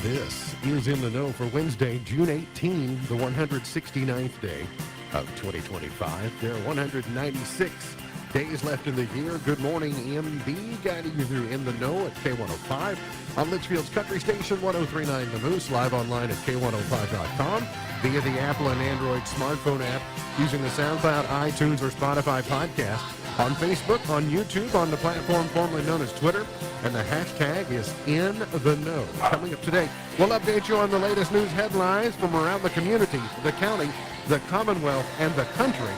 This is In the Know for Wednesday, June 18, the 169th day of 2025. There are 196 days left in the year. Good morning, MB. Guiding you through In the Know at K105 on Litchfield's Country Station 1039 The Moose, live online at K105.com via the Apple and Android smartphone app using the SoundCloud, iTunes, or Spotify podcast. On Facebook, on YouTube, on the platform formerly known as Twitter, and the hashtag is In the Know. Coming up today, we'll update you on the latest news headlines from around the community, the county, the Commonwealth, and the country.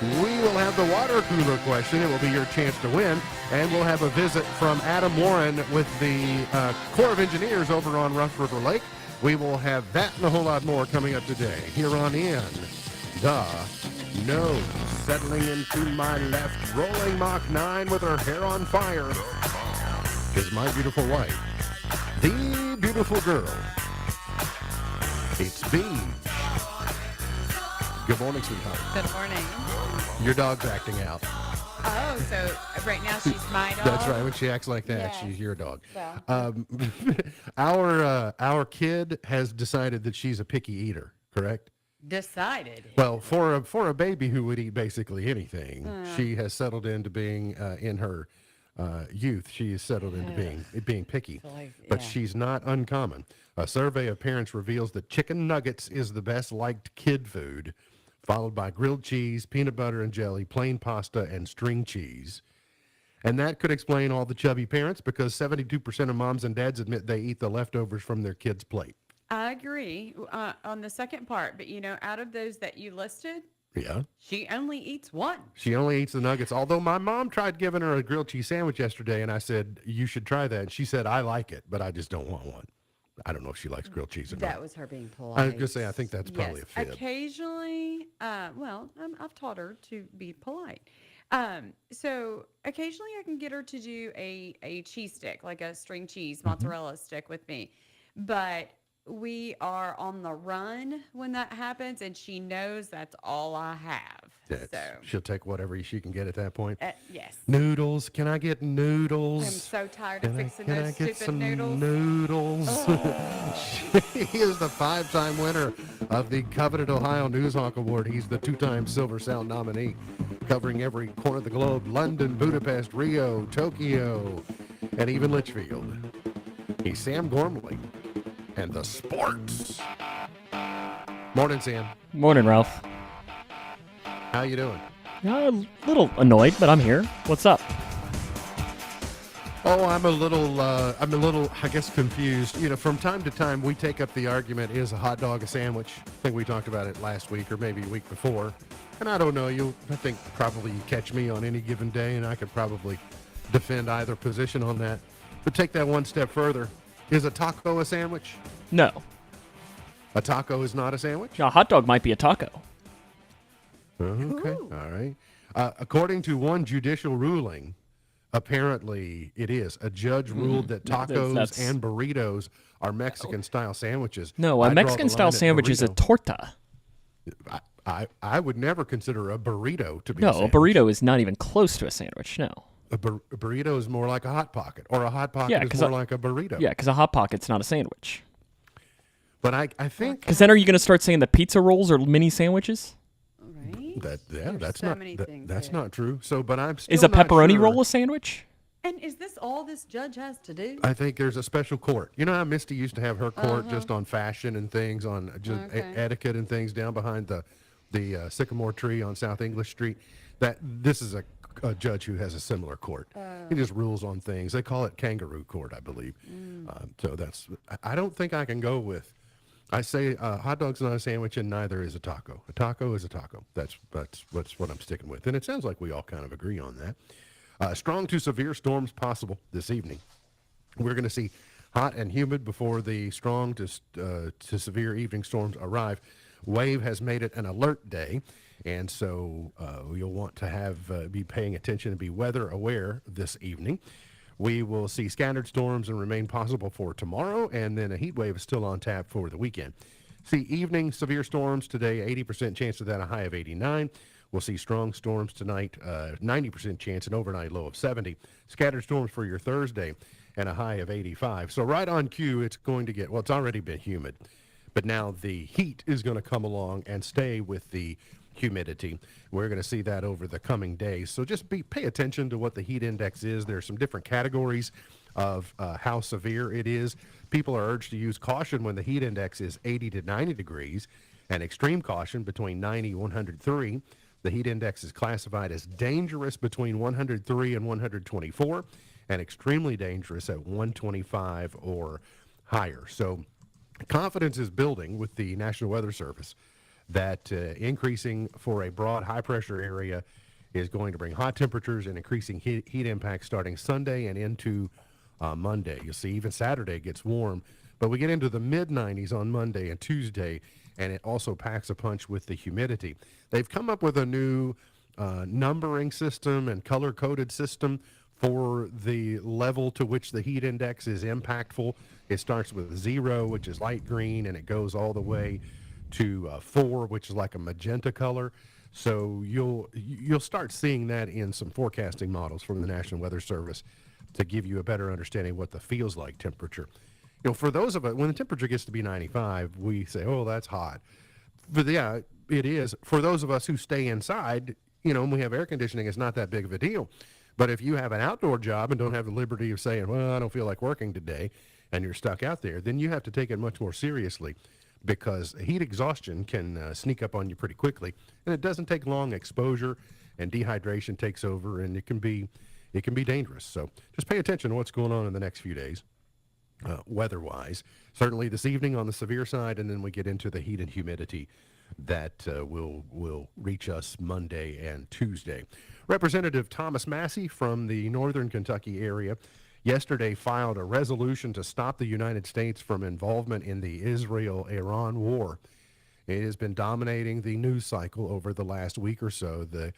We will have the water cooler question. It will be your chance to win. And we'll have a visit from Adam Warren with the Corps of Engineers over on Rough River Lake. We will have that and a whole lot more coming up today here on In the Know. Settling into my left, rolling Mach 9 with her hair on fire, is my beautiful wife, the beautiful girl. It's Bee. Good morning, sweetheart. Good morning. Your dog's acting out. Oh, so right now she's my dog? That's right. When she acts like that, Yes. she's your dog. Well. Our kid has decided that she's a picky eater, correct? Decided. Well, for a baby who would eat basically anything, she has settled into being in her youth. She has settled into being picky, but she's not uncommon. A survey of parents reveals that chicken nuggets is the best liked kid food, followed by grilled cheese, peanut butter and jelly, plain pasta, and string cheese. And that could explain all the chubby parents, because 72% of moms and dads admit they eat the leftovers from their kids' plate. I agree on the second part, but out of those that you listed, Yeah. she only eats one. She only eats the nuggets. Although my mom tried giving her a grilled cheese sandwich yesterday, and I said, you should try that. And she said, I like it, but I just don't want one. I don't know if she likes grilled cheese or That not. was her being polite. I was going to say, I think that's probably Yes. a fib. Occasionally, I've taught her to be polite. So occasionally I can get her to do a cheese stick, like a string cheese mozzarella stick with me. But we are on the run when that happens, and she knows that's all I have. She'll take whatever she can get at that point. Yes. Noodles. Can I get noodles? I'm so tired of fixing Can I those get stupid some noodles. She is the 5-time winner of the coveted Ohio Newshawk Award. He's the 2-time Silver Sound nominee, covering every corner of the globe: London, Budapest, Rio, Tokyo, and even Litchfield. He's Sam Gormley and the sports. Morning, Sam. Morning, Ralph. How you doing? A little annoyed, but I'm here. What's up? Oh, I'm a little, I guess, confused. From time to time, we take up the argument, is a hot dog a sandwich? I think we talked about it last week or maybe a week before. And I don't know, I think probably you catch me on any given day, and I could probably defend either position on that. But take that one step further. Is a taco a sandwich? No. A taco is not a sandwich? A hot dog might be a taco. Okay, all right. According to one judicial ruling, apparently it is. A judge ruled that tacos That's- and burritos are Mexican-style sandwiches. No, I a draw the Mexican-style line at sandwich is a burrito. torta. I would never consider a burrito to be a No, a sandwich. burrito is not even close to a sandwich, no. A burrito is more like a Hot Pocket, or a Hot Pocket Yeah, is 'cause more like a burrito. Yeah, because a Hot Pocket's not a sandwich. But I think Because then are you going to start saying that pizza rolls are mini sandwiches? Right? that's so not many things that's there. not true. So, but I'm still Is a not pepperoni sure. roll a sandwich? And is this all this judge has to do? I think there's a special court. You know how Misty used to have her court just on fashion and things, on just Okay. etiquette and things down behind the sycamore tree on South English Street? That this is a judge who has a similar court. He just rules on things. They call it kangaroo court, I believe. So that's. I don't think I can go with. I say hot dog's not a sandwich, and neither is a taco. A taco is a taco. That's what I'm sticking with, and it sounds like we all kind of agree on that. Strong to severe storms possible this evening. We're going to see hot and humid before the strong to severe evening storms arrive. Wave has made it an alert day, and so you'll want to be paying attention and be weather aware this evening. We will see scattered storms and remain possible for tomorrow, and then a heat wave is still on tap for the weekend. See evening severe storms today, 80% chance of that, a high of 89. We'll see strong storms tonight, 90% chance, an overnight low of 70. Scattered storms for your Thursday. and a high of 85. So right on cue, it's going to get, well, it's already been humid, but now the heat is going to come along and stay with the humidity. We're going to see that over the coming days. So just pay attention to what the heat index is. There are some different categories of how severe it is. People are urged to use caution when the heat index is 80 to 90 degrees, and extreme caution between 90 and 103. The heat index is classified as dangerous between 103 and 124, and extremely dangerous at 125 or higher. So confidence is building with the National Weather Service that increasing for a broad high-pressure area is going to bring hot temperatures and increasing heat impacts starting Sunday and into Monday. You'll see even Saturday gets warm, but we get into the mid-90s on Monday and Tuesday, and it also packs a punch with the humidity. They've come up with a new numbering system and color-coded system for the level to which the heat index is impactful. It starts with 0, which is light green, and it goes all the way to 4, which is like a magenta color. So you'll start seeing that in some forecasting models from the National Weather Service to give you a better understanding of what the feels like temperature. You know, for those of us, when the temperature gets to be 95, we say, oh, that's hot. But yeah, it is. For those of us who stay inside, you know, and we have air conditioning, it's not that big of a deal. But if you have an outdoor job and don't have the liberty of saying, well, I don't feel like working today, and you're stuck out there, then you have to take it much more seriously, because heat exhaustion can sneak up on you pretty quickly, and it doesn't take long. Exposure and dehydration takes over, and it can be dangerous. So just pay attention to what's going on in the next few days, weather-wise. Certainly this evening on the severe side, and then we get into the heat and humidity that will reach us Monday and Tuesday. Representative Thomas Massey from the northern Kentucky area yesterday filed a resolution to stop the United States from involvement in the Israel-Iran war. It has been dominating the news cycle over the last week or so. The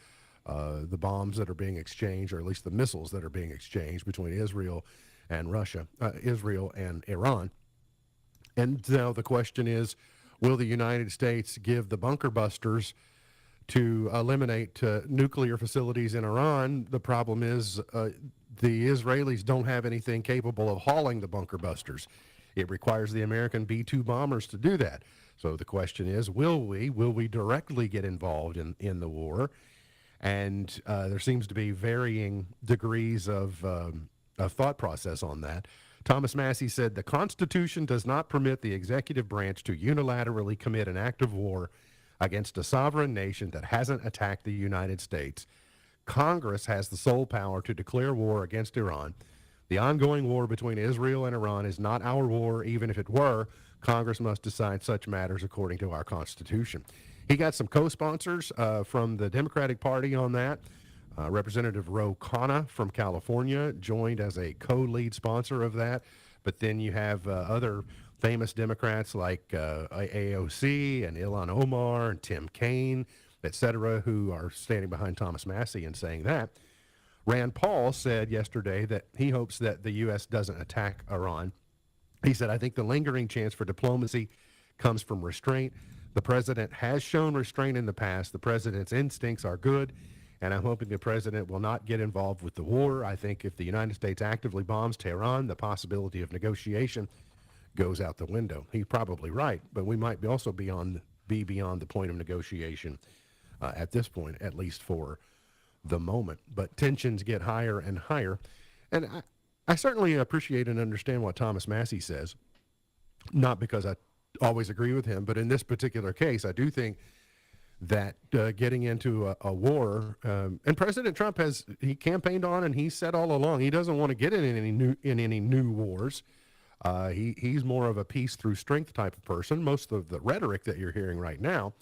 bombs that are being exchanged, or at least the missiles that are being exchanged between Israel and Israel and Iran. And now the question is, will the United States give the bunker busters to eliminate nuclear facilities in Iran? The problem is the Israelis don't have anything capable of hauling the bunker busters. It requires the American B-2 bombers to do that. So the question is, will we directly get involved in the war? And there seems to be varying degrees of thought process on that. Thomas Massey said, the Constitution does not permit the executive branch to unilaterally commit an act of war against a sovereign nation that hasn't attacked the United States. Congress has the sole power to declare war against Iran. The ongoing war between Israel and Iran is not our war. Even if it were, Congress must decide such matters according to our Constitution. He got some co-sponsors from the Democratic Party on that. Representative Ro Khanna from California joined as a co-lead sponsor of that. But then you have other famous Democrats like AOC and Ilhan Omar and Tim Kaine, et cetera, who are standing behind Thomas Massey and saying that. Rand Paul said yesterday that he hopes that the U.S. doesn't attack Iran. He said, I think the lingering chance for diplomacy comes from restraint. The president has shown restraint in the past. The president's instincts are good, and I'm hoping the president will not get involved with the war. I think if the United States actively bombs Tehran, the possibility of negotiation goes out the window. He's probably right, but we might also be beyond the point of negotiation at this point, at least for the moment. But tensions get higher and higher, and I certainly appreciate and understand what Thomas Massey says, not because I always agree with him, but in this particular case, I do think that getting into a war, and President Trump he campaigned on, and he said all along he doesn't want to get in any new wars. He's more of a peace through strength type of person. Most of the rhetoric that you're hearing right now,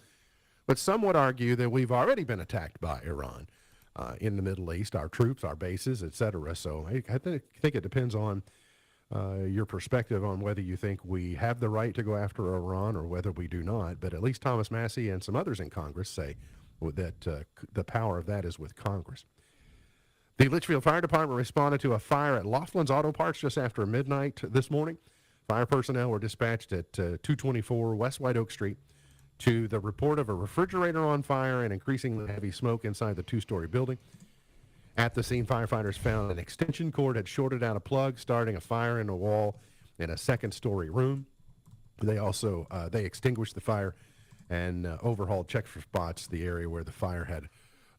but some would argue that we've already been attacked by Iran in the Middle East, our troops, our bases, et cetera. So I think it depends on your perspective on whether you think we have the right to go after Iran or whether we do not. But at least Thomas Massey and some others in Congress say that the power of that is with Congress. The Litchfield Fire Department responded to a fire at Laughlin's Auto Parts just after midnight this morning. Fire personnel were dispatched at 224 West White Oak Street to the report of a refrigerator on fire and increasingly heavy smoke inside the two-story building. At the scene, firefighters found an extension cord had shorted out a plug, starting a fire in a wall in a second-story room. They also they extinguished the fire and overhauled check for spots the area where the fire had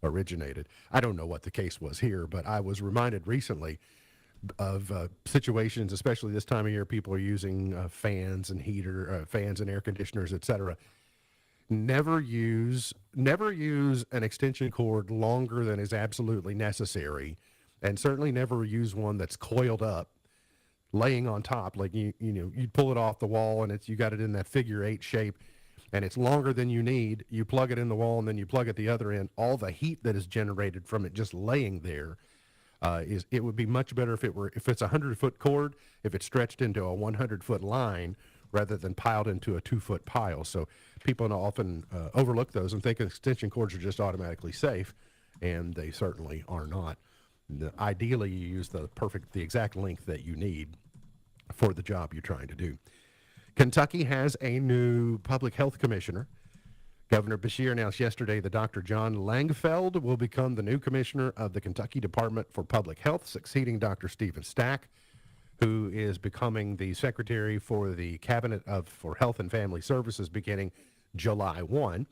originated. I don't know what the case was here, but I was reminded recently of situations, especially this time of year, people are using fans and fans and air conditioners, etc. Never use an extension cord longer than is absolutely necessary, and certainly never use one that's coiled up, laying on top. Like you pull it off the wall and you got it in that figure 8 shape, and it's longer than you need. You plug it in the wall and then you plug at the other end. All the heat that is generated from it just laying there it would be much better if it's a 100-foot cord, if it's stretched into a 100-foot line rather than piled into a 2-foot pile. So people often overlook those and think extension cords are just automatically safe, and they certainly are not. Ideally, you use the exact length that you need for the job you're trying to do. Kentucky has a new public health commissioner. Governor Beshear announced yesterday that Dr. John Langfeld will become the new commissioner of the Kentucky Department for Public Health, succeeding Dr. Stephen Stack, who is becoming the secretary for the Cabinet for Health and Family Services beginning July 1.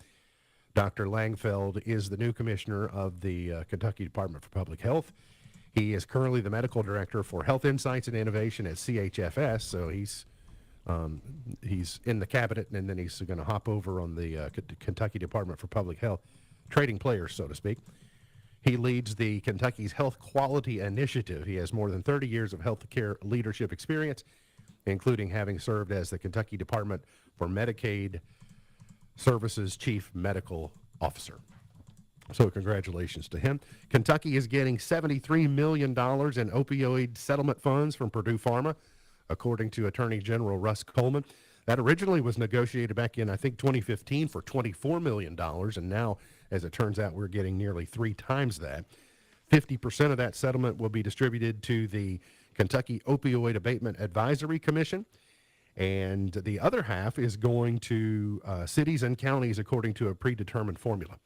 Dr. Langfeld is the new commissioner of the Kentucky Department for Public Health. He is currently the medical director for Health Insights and Innovation at CHFS, so he's in the cabinet, and then he's going to hop over on the Kentucky Department for Public Health, trading players, so to speak. He leads the Kentucky's Health Quality Initiative. He has more than 30 years of healthcare leadership experience, including having served as the Kentucky Department for Medicaid Services Chief Medical Officer. So congratulations to him. Kentucky is getting $73 million in opioid settlement funds from Purdue Pharma, according to Attorney General Russ Coleman. That originally was negotiated back in, I think, 2015 for $24 million, and now, as it turns out, we're getting nearly 3 times that. 50% of that settlement will be distributed to the Kentucky Opioid Abatement Advisory Commission, and the other half is going to cities and counties according to a predetermined formula.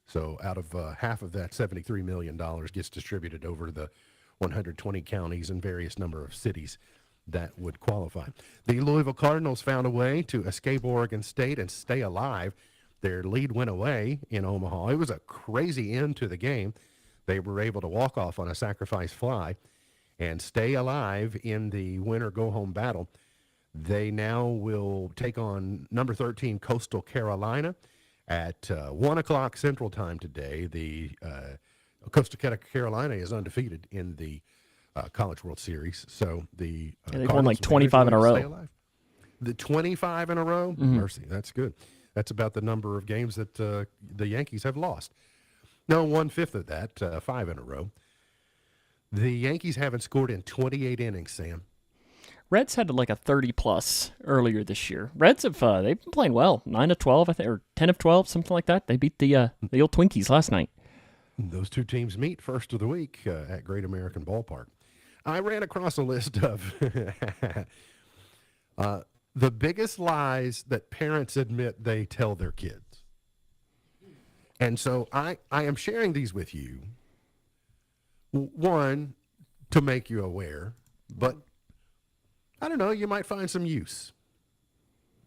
So out of half of that $73 million gets distributed over the 120 counties and various number of cities that would qualify. The Louisville Cardinals found a way to escape Oregon State and stay alive. Their lead went away in Omaha. It was a crazy end to the game. They were able to walk off on a sacrifice fly and stay alive in the winner-go-home battle. They now will take on number 13 Coastal Carolina at 1 o'clock Central Time today. The Coastal Carolina is undefeated in the College World Series. So the they've won like 25 in a row. The 25 in a row? Mm-hmm. Mercy, that's good. That's about the number of games that the Yankees have lost. No, 1/5 of that, 5 in a row. The Yankees haven't scored in 28 innings, Sam. Reds had like a 30-plus earlier this year. Reds have they've been playing well, 9 of 12, I think, or 10 of 12, something like that. They beat the old Twinkies last night. Those two teams meet first of the week at Great American Ballpark. I ran across a list of the biggest lies that parents admit they tell their kids. And so I am sharing these with you, one, to make you aware, but I don't know, you might find some use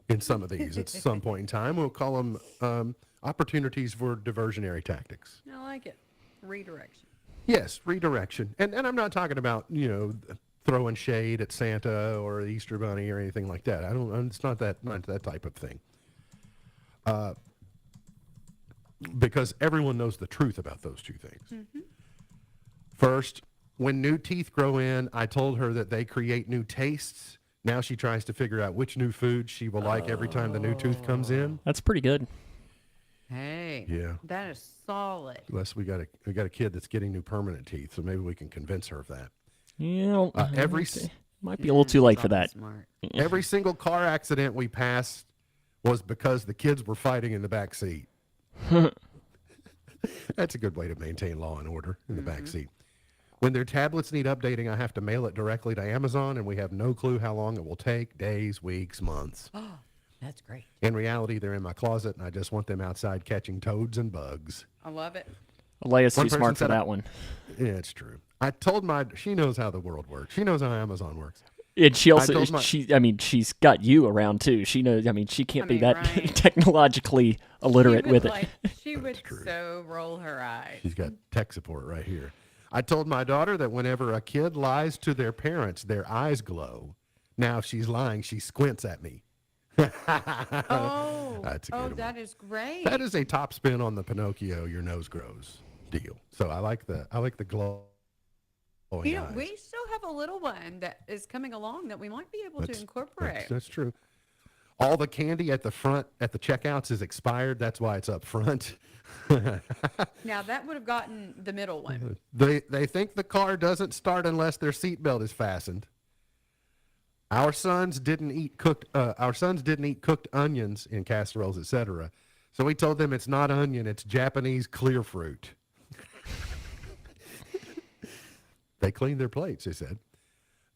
in some of these at some point in time. We'll call them opportunities for diversionary tactics. I like it. Redirection. Yes, redirection. And I'm not talking about, throwing shade at Santa or the Easter Bunny or anything like that. It's not that type of thing. Because everyone knows the truth about those two things. Mm-hmm. First, when new teeth grow in, I told her that they create new tastes. Now she tries to figure out which new food she will like every time the new tooth comes in. That's pretty good. Hey, yeah, that is solid. Unless we got a kid that's getting new permanent teeth, so maybe we can convince her of that. Might be a little too late for that. Smart. Every single car accident we passed was because the kids were fighting in the back seat. That's a good way to maintain law and order in the back seat. When their tablets need updating, I have to mail it directly to Amazon, and we have no clue how long it will take, days, weeks, months. Oh, that's great. In reality, they're in my closet, and I just want them outside catching toads and bugs. I love it. Leia's One too person smart for said that one. Yeah, it's true. I told she knows how the world works. She knows how Amazon works. And she also, told my- she's got you around too. She knows. I mean, she can't be that right. technologically illiterate with it. She would so roll her eyes. She's got tech support right here. I told my daughter that whenever a kid lies to their parents, their eyes glow. Now, if she's lying, she squints at me. Oh, That's a good one. that is great. That is a top spin on the Pinocchio "your nose grows" deal. So I like the glowing eyes. We still have a little one that is coming along that we might be able to incorporate. That's true. All the candy at the front at the checkouts is expired. That's why it's up front. Now that would have gotten the middle one. They think the car doesn't start unless their seatbelt is fastened. Our sons didn't eat cooked onions in casseroles, etc. So we told them it's not onion, it's Japanese clear fruit. They cleaned their plates, they said.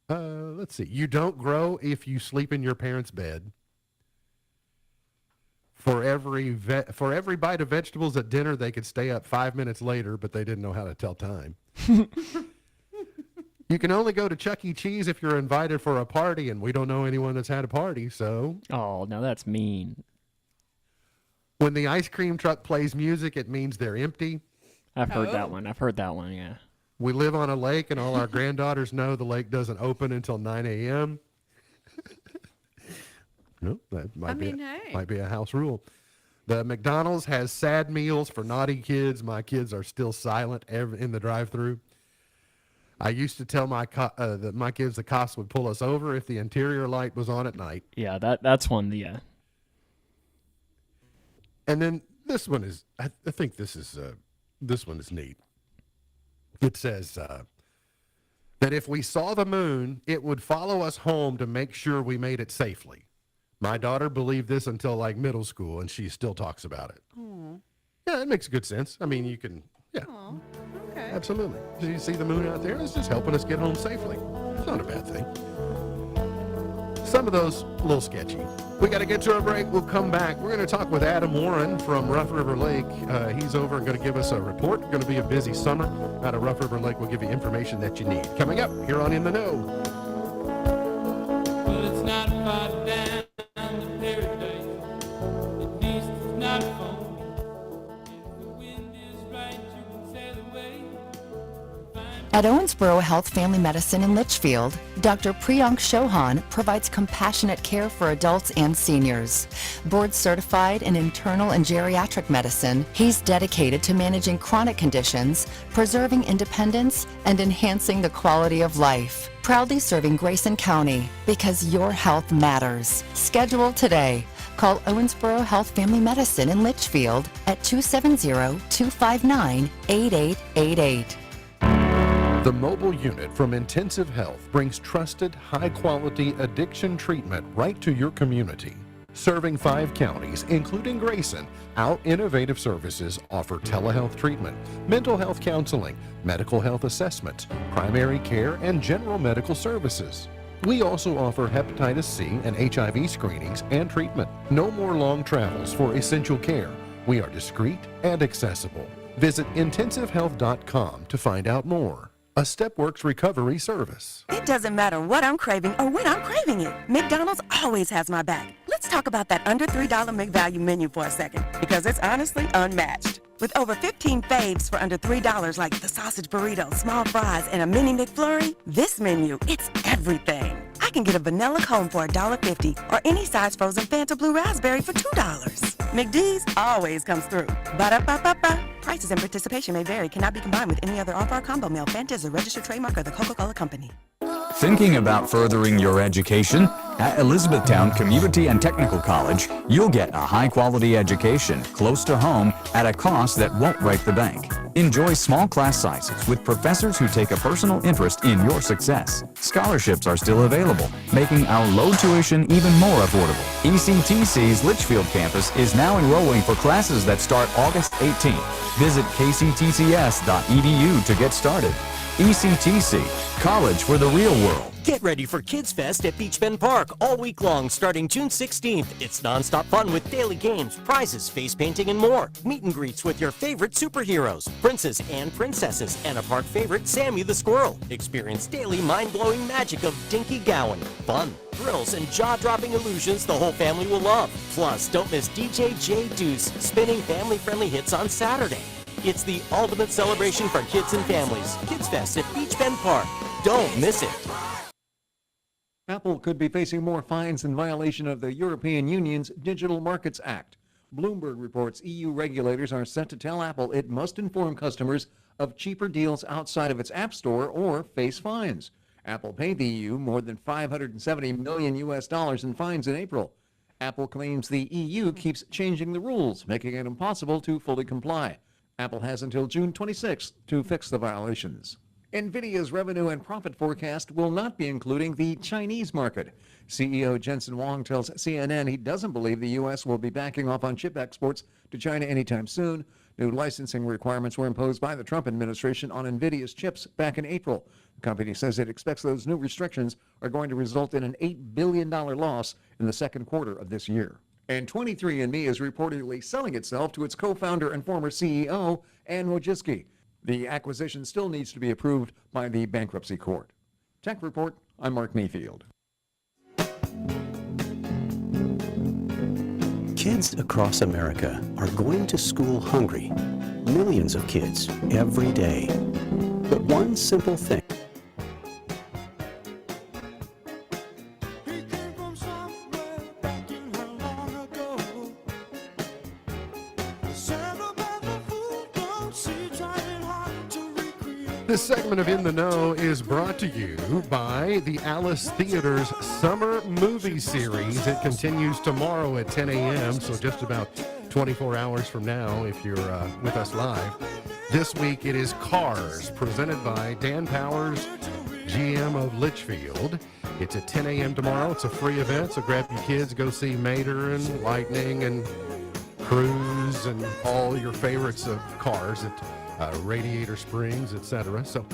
Let's see. You don't grow if you sleep in your parents' bed. For every bite of vegetables at dinner, they could stay up 5 minutes later, but they didn't know how to tell time. You can only go to Chuck E. Cheese if you're invited for a party, and we don't know anyone that's had a party, so. Oh, now that's mean. When the ice cream truck plays music, it means they're empty. I've heard that one. Yeah. We live on a lake, and all our granddaughters know the lake doesn't open until 9 a.m. No, that might be a house rule. The McDonald's has sad meals for naughty kids. My kids are still silent in the drive-thru. I used to tell my kids the cops would pull us over if the interior light was on at night. Yeah, that's one. Yeah. And then this one is, I think this one is neat. It says that if we saw the moon, it would follow us home to make sure we made it safely. My daughter believed this until like middle school, and she still talks about it. Aww. Yeah, it makes good sense. I mean, you can, yeah. Aww. Okay. Absolutely. So you see the moon out there? It's just helping us get home safely. It's not a bad thing. Some of those a little sketchy. We got to get to a break. We'll come back. We're going to talk with Adam Warren from Rough River Lake. He's over and going to give us a report. Going to be a busy summer out of Rough River Lake. We'll give you information that you need. Coming up here on In the Know. Well, it's not far down to paradise. At least it's not for me. If the wind is right, you can sail away. At Owensboro Health Family Medicine in Litchfield, Dr. Priyank Chauhan provides compassionate care for adults and seniors. Board certified in internal and geriatric medicine, he's dedicated to managing chronic conditions, preserving independence, and enhancing the quality of life. Proudly serving Grayson County because your health matters. Schedule today. Call Owensboro Health Family Medicine in Litchfield at 270-259-8888. The mobile unit from Intensive Health brings trusted, high-quality addiction treatment right to your community. Serving 5 counties, including Grayson, our innovative services offer telehealth treatment, mental health counseling, medical health assessments, primary care, and general medical services. We also offer hepatitis C and HIV screenings and treatment. No more long travels for essential care. We are discreet and accessible. Visit intensivehealth.com to find out more. A StepWorks recovery service. It doesn't matter what I'm craving or when I'm craving it. McDonald's always has my back. Let's talk about that under $3 McValue menu for a second, because it's honestly unmatched. With over 15 faves for under $3, like the sausage burrito, small fries, and a mini McFlurry, this menu, it's everything. I can get a vanilla cone for $1.50 or any size frozen Fanta Blue Raspberry for $2. McD's always comes through. Ba-da-ba-ba-ba. Prices and participation may vary. Cannot be combined with any other offer or combo meal. Fanta is a registered trademark of the Coca-Cola Company. Thinking about furthering your education? At Elizabethtown Community and Technical College, you'll get a high-quality education close to home at a cost that won't break the bank. Enjoy small class sizes with professors who take a personal interest in your success. Scholarships are still available, making our low tuition even more affordable. ECTC's Litchfield campus is now enrolling for classes that start August 18th. Visit kctcs.edu to get started. ECTC, college for the real world. Get ready for Kids Fest at Beach Bend Park all week long starting June 16th. It's nonstop fun with daily games, prizes, face painting, and more. Meet and greets with your favorite superheroes, princes and princesses, and a park favorite, Sammy the Squirrel. Experience daily mind-blowing magic of Dinky Gowan. Fun, thrills, and jaw-dropping illusions the whole family will love. Plus, don't miss DJ J Deuce spinning family-friendly hits on Saturday. It's the ultimate celebration for kids and families. Kids Fest at Beach Bend Park. Don't miss it. Apple could be facing more fines in violation of the European Union's Digital Markets Act. Bloomberg reports EU regulators are set to tell Apple it must inform customers of cheaper deals outside of its App Store or face fines. Apple paid the EU more than $570 million in fines in April. Apple claims the EU keeps changing the rules, making it impossible to fully comply. Apple has until June 26th to fix the violations. NVIDIA's revenue and profit forecast will not be including the Chinese market. CEO Jensen Huang tells CNN he doesn't believe the U.S. will be backing off on chip exports to China anytime soon. New licensing requirements were imposed by the Trump administration on NVIDIA's chips back in April. The company says it expects those new restrictions are going to result in an $8 billion loss in the second quarter of this year. And 23andMe is reportedly selling itself to its co-founder and former CEO, Anne Wojcicki. The acquisition still needs to be approved by the bankruptcy court. Tech Report, I'm Mark Mayfield. Kids across America are going to school hungry. Millions of kids every day. But one simple thing. This segment of In the Know is brought to you by the Alice Theater's Summer Movie Series. It continues tomorrow at 10 a.m., so just about 24 hours from now if you're with us live. This week it is Cars, presented by Dan Powers, GM of Litchfield. It's at 10 a.m. tomorrow. It's a free event, so grab your kids, go see Mater and Lightning and Cruise and all your favorites of Cars at Radiator Springs, etc. So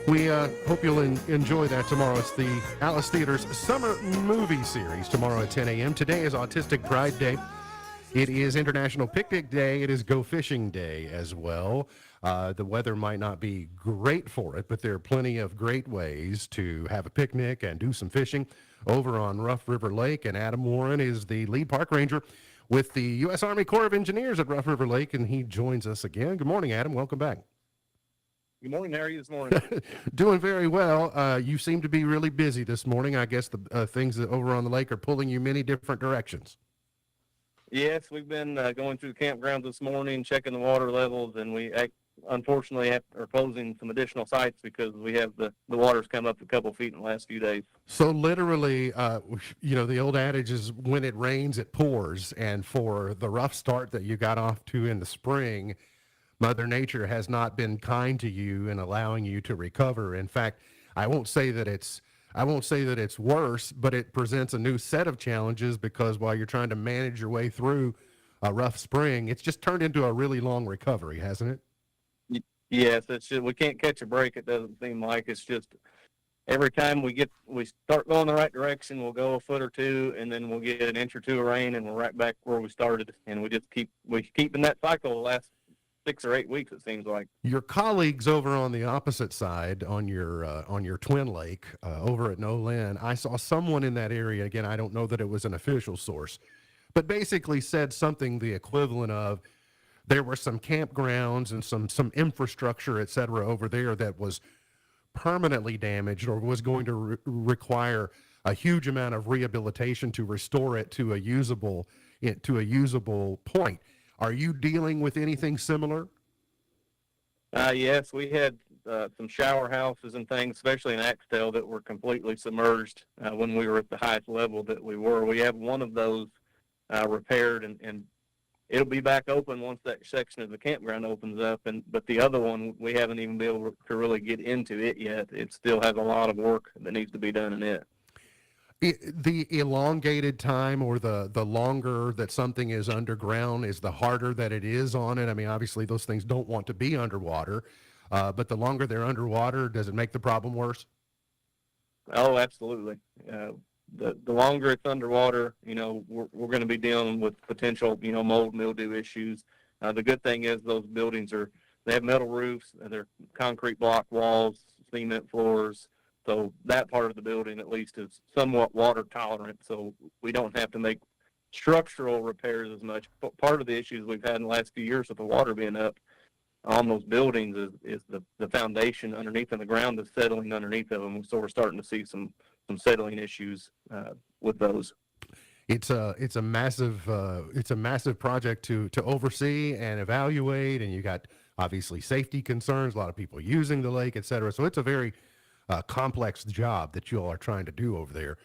we hope you'll enjoy that tomorrow. It's the Alice Theater's Summer Movie Series tomorrow at 10 a.m. Today is Autistic Pride Day. It is International Picnic Day. It is Go Fishing Day as well. The weather might not be great for it, but there are plenty of great ways to have a picnic and do some fishing over on Rough River Lake. And Adam Warren is the lead park ranger with the U.S. Army Corps of Engineers at Rough River Lake, and he joins us again. Good morning, Adam. Welcome back. Good morning. How are you this morning? Doing very well. You seem to be really busy this morning. I guess the things that over on the lake are pulling you many different directions. Yes, we've been going through the campground this morning, checking the water levels, and we unfortunately are closing some additional sites because we have the water's come up a couple feet in the last few days. So literally, the old adage is when it rains, it pours. And for the rough start that you got off to in the spring, Mother Nature has not been kind to you in allowing you to recover. In fact, I won't say that it's worse, but it presents a new set of challenges because while you're trying to manage your way through a rough spring, it's just turned into a really long recovery, hasn't it? Yes, it's just, we can't catch a break. It doesn't seem like. It's just every time we start going the right direction, we'll go a foot or two, and then we'll get an inch or two of rain, and we're right back where we started. And we just keep in that cycle the last 6 or 8 weeks, it seems like. Your colleagues over on the opposite side, on your twin lake, over at Nolan, I saw someone in that area, again, I don't know that it was an official source, but basically said something the equivalent of there were some campgrounds and some infrastructure, et cetera, over there that was permanently damaged or was going to require a huge amount of rehabilitation to restore it to a usable point. Are you dealing with anything similar? Yes, we had some shower houses and things, especially in Axtell, that were completely submerged when we were at the highest level that we were. We have one of those repaired, and it'll be back open once that section of the campground opens up. But the other one, we haven't even been able to really get into it yet. It still has a lot of work that needs to be done in it. The elongated time or the longer that something is underground is the harder that it is on it. I mean, obviously those things don't want to be underwater, but the longer they're underwater, does it make the problem worse? Oh, absolutely. The longer it's underwater, we're going to be dealing with potential, mold, mildew issues. The good thing is those buildings they have metal roofs, and they're concrete block walls, cement floors. So that part of the building at least is somewhat water tolerant. So we don't have to make structural repairs as much. But part of the issues we've had in the last few years with the water being up on those buildings is the foundation underneath, and the ground is settling underneath of them. So we're starting to see some settling issues with those. It's a massive project to oversee and evaluate, and you got obviously safety concerns, a lot of people using the lake, et cetera. So it's a very complex job that you all are trying to do over there.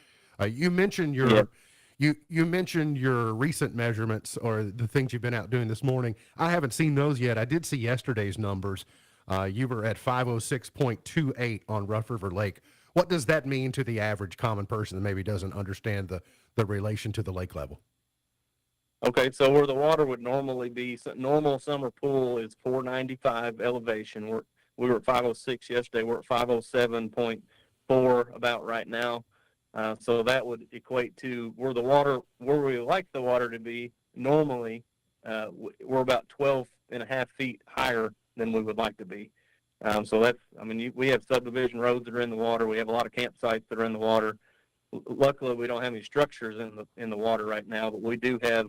You mentioned you mentioned your recent measurements or the things you've been out doing this morning. I haven't seen those yet. I did see yesterday's numbers. You were at 506.28 on Rough River Lake. What does that mean to the average common person that maybe doesn't understand the relation to the lake level? Okay, so where the water would normally be, normal summer pool is 495 elevation. We were at 506 yesterday. We're at 507.4 about right now. So that would equate to where we like the water to be. Normally, we're about 12 and a half feet higher than we would like to be. So we have subdivision roads that are in the water. We have a lot of campsites that are in the water. Luckily, we don't have any structures in the water right now, but we do have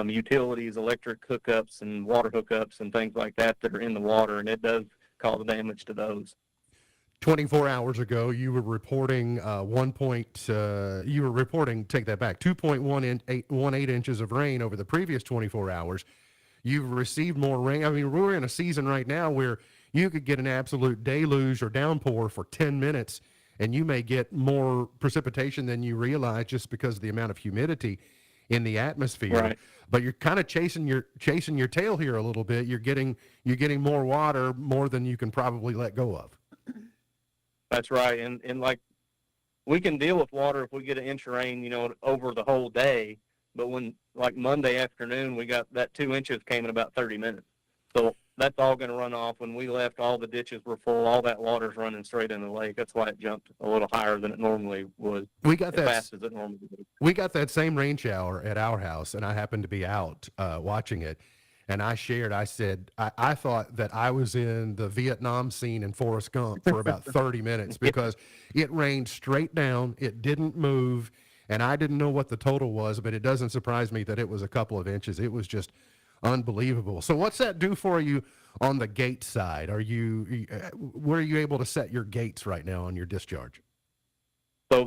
utilities, electric hookups, and water hookups, and things like that are in the water, and it does cause damage to those. 24 hours ago, you were reporting 2.18 inches of rain over the previous 24 hours. You've received more rain. I mean, we're in a season right now where you could get an absolute deluge or downpour for 10 minutes, and you may get more precipitation than you realize just because of the amount of humidity in the atmosphere. Right. But you're kind of chasing your tail here a little bit. You're getting more water, more than you can probably let go of. That's right. And like, we can deal with water if we get an inch of rain, over the whole day. But when, like, Monday afternoon, we got that 2 inches came in about 30 minutes. So that's all going to run off. When we left, all the ditches were full. All that water's running straight in the lake. That's why it jumped a little higher than it normally would. We got that fast as it normally would. We got that same rain shower at our house, and I happened to be out watching it. And I said, I thought that I was in the Vietnam scene in Forrest Gump for about 30 minutes because it rained straight down. It didn't move, and I didn't know what the total was, but it doesn't surprise me that it was a couple of inches. It was just unbelievable. So what's that do for you on the gate side? Where are you able to set your gates right now on your discharge? So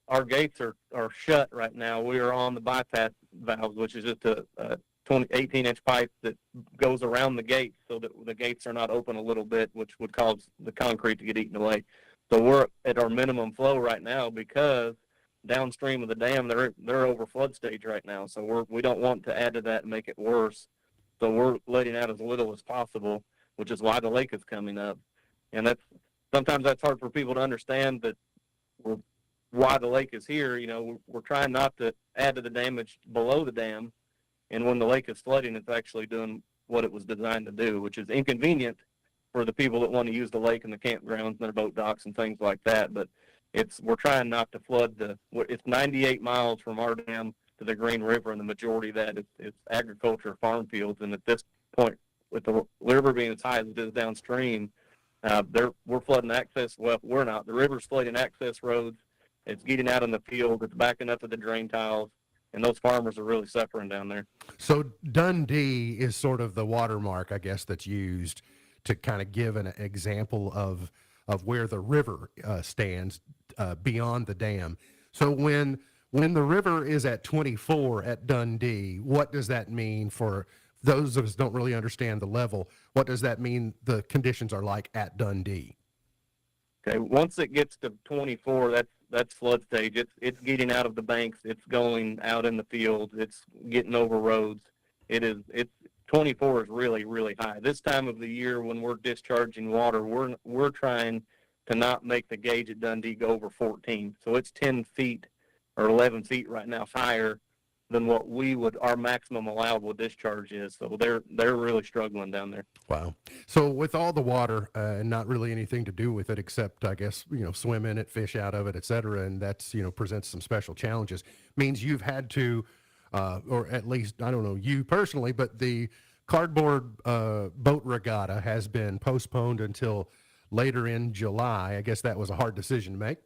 our gates are shut right now. We are on the bypass valves, which is just a 18-inch pipe that goes around the gate so that the gates are not open a little bit, which would cause the concrete to get eaten away. So we're at our minimum flow right now because downstream of the dam, they're over flood stage right now. So we don't want to add to that and make it worse. So we're letting out as little as possible, which is why the lake is coming up. And sometimes that's hard for people to understand that why the lake is here. We're trying not to add to the damage below the dam. And when the lake is flooding, it's actually doing what it was designed to do, which is inconvenient for the people that want to use the lake and the campgrounds and their boat docks and things like that. But we're trying not to flood it's 98 miles from our dam to the Green River, and the majority of that is agriculture, farm fields. And at this point, with the river being as high as it is downstream, we're flooding access. Well, we're not. The river's flooding access roads. It's getting out in the field. It's backing up to the drain tiles. And those farmers are really suffering down there. So Dundee is sort of the watermark, I guess, that's used to kind of give an example of where the river stands beyond the dam. So when the river is at 24 at Dundee, what does that mean for those of us who don't really understand the level? What does that mean the conditions are like at Dundee? Okay, once it gets to 24, that's flood stage. It's getting out of the banks. It's going out in the field. It's getting over roads. It's 24 is really, really high. This time of the year when we're discharging water, we're trying to not make the gauge at Dundee go over 14. So it's 10 feet or 11 feet right now higher than what our maximum allowable discharge is. So they're really struggling down there. Wow. So with all the water and not really anything to do with it except, I guess, swim in it, fish out of it, et cetera, and that's, presents some special challenges, means you've had to, or at least, I don't know you personally, but the cardboard boat regatta has been postponed until later in July. I guess that was a hard decision to make.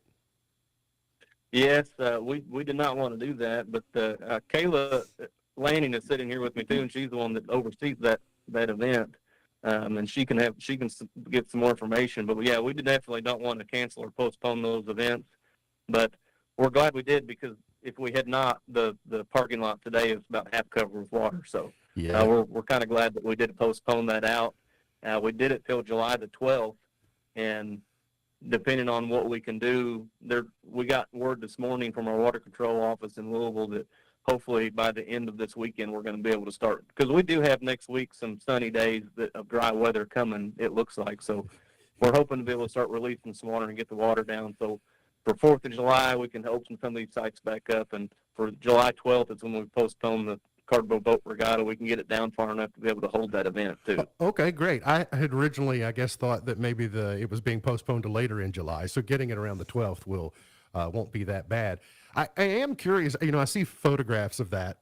Yes, we did not want to do that, but Kayla Lanning is sitting here with me too, and she's the one that oversees that event, and she can get some more information. But yeah, we definitely don't want to cancel or postpone those events, but we're glad we did, because if we had not, the parking lot today is about half covered with water. So yeah, we're kind of glad that we did postpone that out. We did it till July the 12th, and depending on what we can do, we got word this morning from our water control office in Louisville that hopefully by the end of this weekend we're going to be able to start, because we do have next week some sunny days of dry weather coming, it looks like. So we're hoping to be able to start releasing some water and get the water down. So for 4th of July, we can open some of these sites back up, and for July 12th is when we postpone the cardboard boat regatta. We can get it down far enough to be able to hold that event too. Okay, great. I had originally, I guess, thought that maybe it was being postponed to later in July, so getting it around the 12th won't be that bad. I am curious. I see photographs of that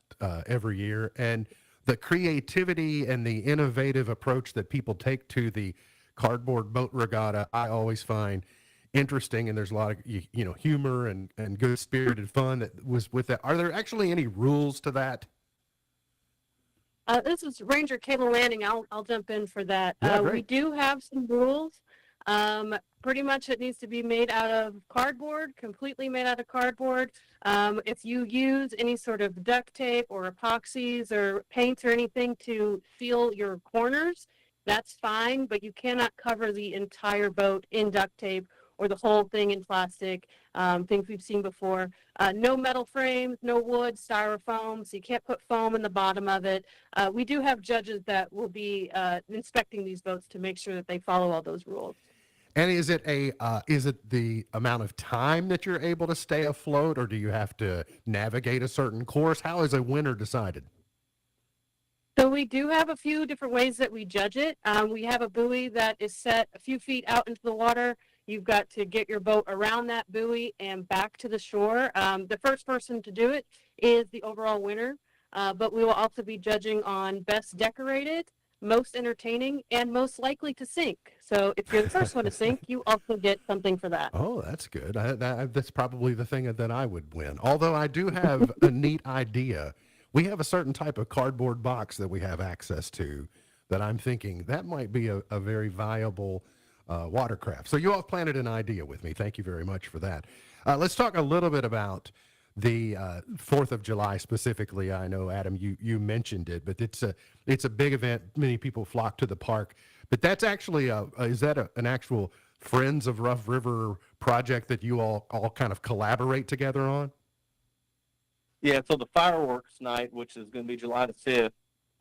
every year, and the creativity and the innovative approach that people take to the cardboard boat regatta, I always find interesting, and there's a lot of humor and good spirited fun that was with that. Are there actually any rules to that? This is Ranger Kayla Lanning. I'll jump in for that. Yeah, we great. do have some rules. Pretty much it needs to be made out of cardboard, completely made out of cardboard. If you use any sort of duct tape or epoxies or paints or anything to seal your corners, that's fine, but you cannot cover the entire boat in duct tape or the whole thing in plastic, things we've seen before. No metal frames, no wood, styrofoam, so you can't put foam in the bottom of it. We do have judges that will be inspecting these boats to make sure that they follow all those rules. And is it the amount of time that you're able to stay afloat, or do you have to navigate a certain course? How is a winner decided? So we do have a few different ways that we judge it. We have a buoy that is set a few feet out into the water. You've got to get your boat around that buoy and back to the shore. The first person to do it is the overall winner, but we will also be judging on best decorated, most entertaining, and most likely to sink. So if you're the first one to sink, you also get something for that. Oh, that's good. That's probably the thing that I would win. Although I do have a neat idea. We have a certain type of cardboard box that we have access to that I'm thinking that might be a very viable watercraft. So you all planted an idea with me. Thank you very much for that. Let's talk a little bit about the 4th of July specifically. I know, Adam, you mentioned it, but it's a big event. Many people flock to the park. But that's actually an actual Friends of Rough River project that you all kind of collaborate together on? Yeah, so the fireworks night, which is going to be July the 5th,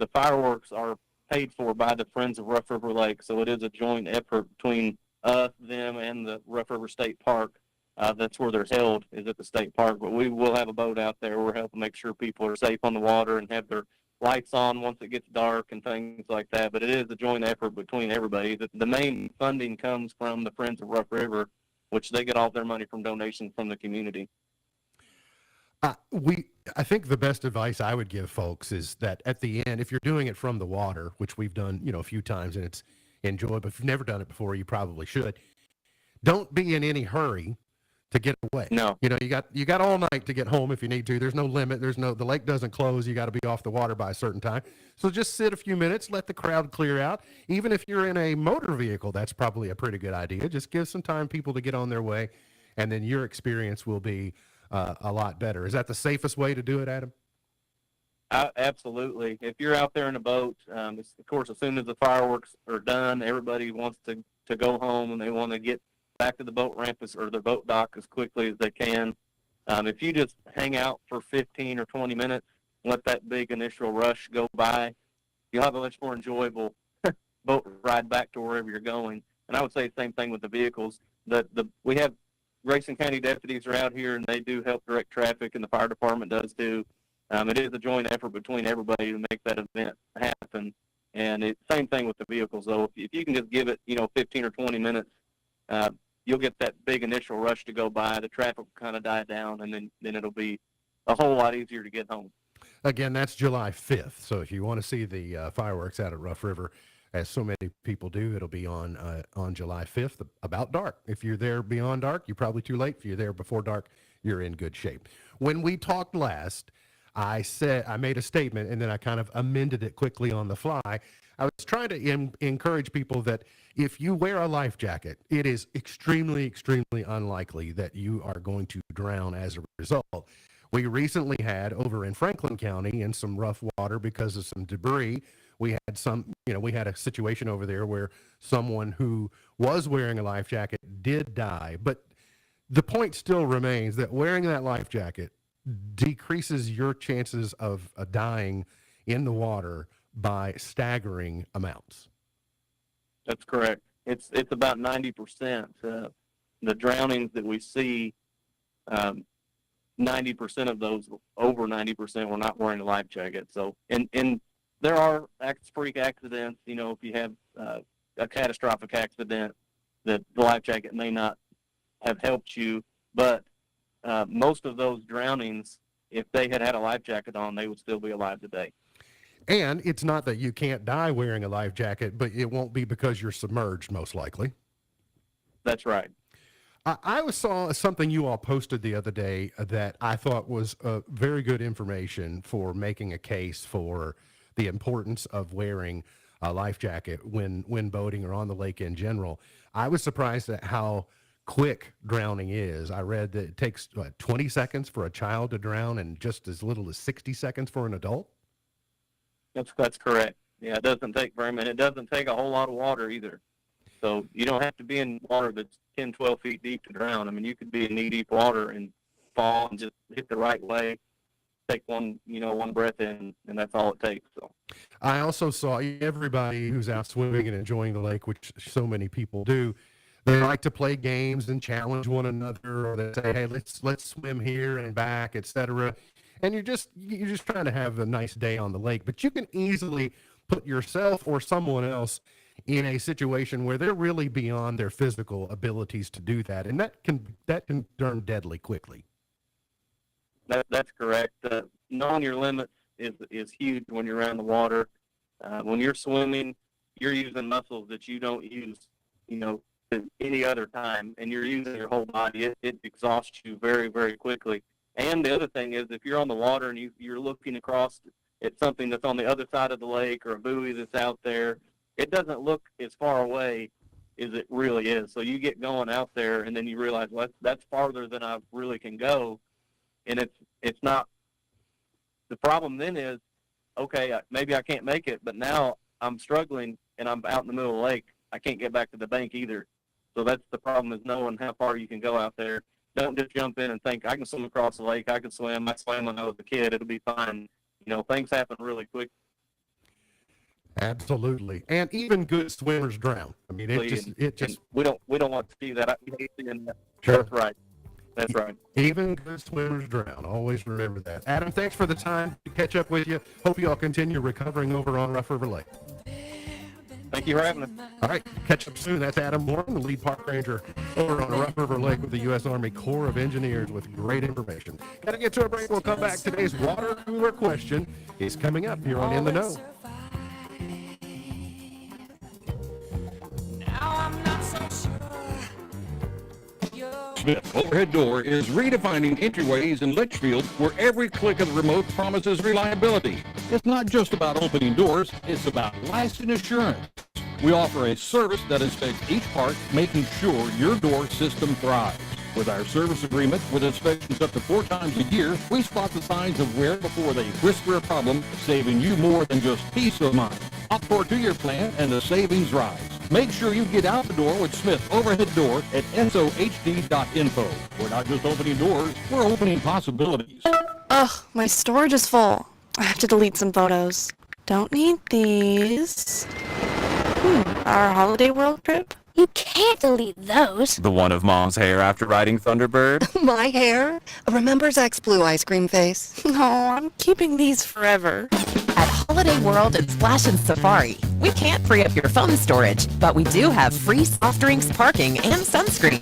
the fireworks are paid for by the Friends of Rough River Lake. So it is a joint effort between us, them, and the Rough River State Park. That's where they're held, is at the state park. But we will have a boat out there. We're helping make sure people are safe on the water and have their lights on once it gets dark and things like that. But it is a joint effort between everybody. The main funding comes from the Friends of Rough River, which they get all their money from donations from the community. I think the best advice I would give folks is that at the end, if you're doing it from the water, which we've done, a few times and it's enjoyable, but if you've never done it before, you probably should. Don't be in any hurry to get away. No. You got all night to get home if you need to. There's no limit. The lake doesn't close. You got to be off the water by a certain time. So just sit a few minutes, let the crowd clear out. Even if you're in a motor vehicle, that's probably a pretty good idea. Just give some time people to get on their way, and then your experience will be a lot better. Is that the safest way to do it, Adam? Absolutely. If you're out there in a boat, of course, as soon as the fireworks are done, everybody wants to go home and they want to get back to the boat ramp or the boat dock as quickly as they can. If you just hang out for 15 or 20 minutes, let that big initial rush go by, you'll have a much more enjoyable boat ride back to wherever you're going. And I would say the same thing with the vehicles. We have Grayson County deputies are out here, and they do help direct traffic, and the fire department does too. It is a joint effort between everybody to make that event happen. And it's same thing with the vehicles, though. If you can just give it, 15 or 20 minutes, you'll get that big initial rush to go by. The traffic will kind of die down, and then it'll be a whole lot easier to get home. Again, that's July 5th. So if you want to see the fireworks out at Rough River, as so many people do, it'll be on July 5th, about dark. If you're there beyond dark, you're probably too late. If you're there before dark, you're in good shape. When we talked last, I made a statement, and then I kind of amended it quickly on the fly. I was trying to encourage people that if you wear a life jacket, it is extremely, extremely unlikely that you are going to drown as a result. We recently had over in Franklin County in some rough water because of some debris. We had a situation over there where someone who was wearing a life jacket did die. But the point still remains that wearing that life jacket decreases your chances of dying in the water by staggering amounts. That's correct. It's about 90%. The drownings that we see, 90% of those, over 90%, were not wearing a life jacket. So, and there are freak accidents. If you have a catastrophic accident, that the life jacket may not have helped you, but most of those drownings, if they had a life jacket on, they would still be alive today. And it's not that you can't die wearing a life jacket, but it won't be because you're submerged, most likely. That's right. I saw something you all posted the other day that I thought was very good information for making a case for the importance of wearing a life jacket when boating or on the lake in general. I was surprised at how quick drowning is. I read that it takes 20 seconds for a child to drown and just as little as 60 seconds for an adult. That's correct. Yeah, it doesn't take very many. It doesn't take a whole lot of water either. So you don't have to be in water that's 10, 12 feet deep to drown. I mean, you could be in knee-deep water and fall and just hit the right way, take one breath in, and that's all it takes. So I also saw everybody who's out swimming and enjoying the lake, which so many people do. They like to play games and challenge one another, or they say, "Hey, let's swim here and back, etc." And you're just trying to have a nice day on the lake, but you can easily put yourself or someone else in a situation where they're really beyond their physical abilities to do that, and that can turn deadly quickly. That's correct. Knowing your limits is huge when you're around the water. When you're swimming, you're using muscles that you don't use, any other time, and you're using your whole body. It exhausts you very, very quickly. And the other thing is, if you're on the water and you're looking across at something that's on the other side of the lake or a buoy that's out there, it doesn't look as far away as it really is. So you get going out there, and then you realize, well, that's farther than I really can go, and it's not. The problem then is, okay, maybe I can't make it, but now I'm struggling, and I'm out in the middle of the lake. I can't get back to the bank either. So that's the problem, is knowing how far you can go out there. Don't just jump in and think, I can swim across the lake, I can swim. I swam when I was a kid, it'll be fine. Things happen really quick. Absolutely. And even good swimmers drown. I mean, it just we don't want to see that. Sure. That's right. Even good swimmers drown. Always remember that. Adam, thanks for the time to catch up with you. Hope you all continue recovering over on Rough River Lake. Thank you for having us. All right, catch up soon. That's Adam Warren, the lead park ranger over on Rough River Lake with the U.S. Army Corps of Engineers, with great information. Got to get to a break. We'll come back. Today's water cooler question is coming up here on In the Know. Smith Overhead Door is redefining entryways in Litchfield, where every click of the remote promises reliability. It's not just about opening doors, it's about lasting assurance. We offer a service that inspects each part, making sure your door system thrives. With our service agreement with inspections up to 4 times a year, we spot the signs of wear before they whisper a problem, saving you more than just peace of mind. Opt for a 2-year plan and the savings rise. Make sure you get out the door with Smith Overhead Door at sohd.info. We're not just opening doors, we're opening possibilities. Ugh, my storage is full. I have to delete some photos. Don't need these. Our holiday world trip? You can't delete those. The one of Mom's hair after riding Thunderbird? My hair? Remember Zach's blue ice cream face? No, I'm keeping these forever. At Holiday World and Splash and Safari, we can't free up your phone storage, but we do have free soft drinks, parking, and sunscreen.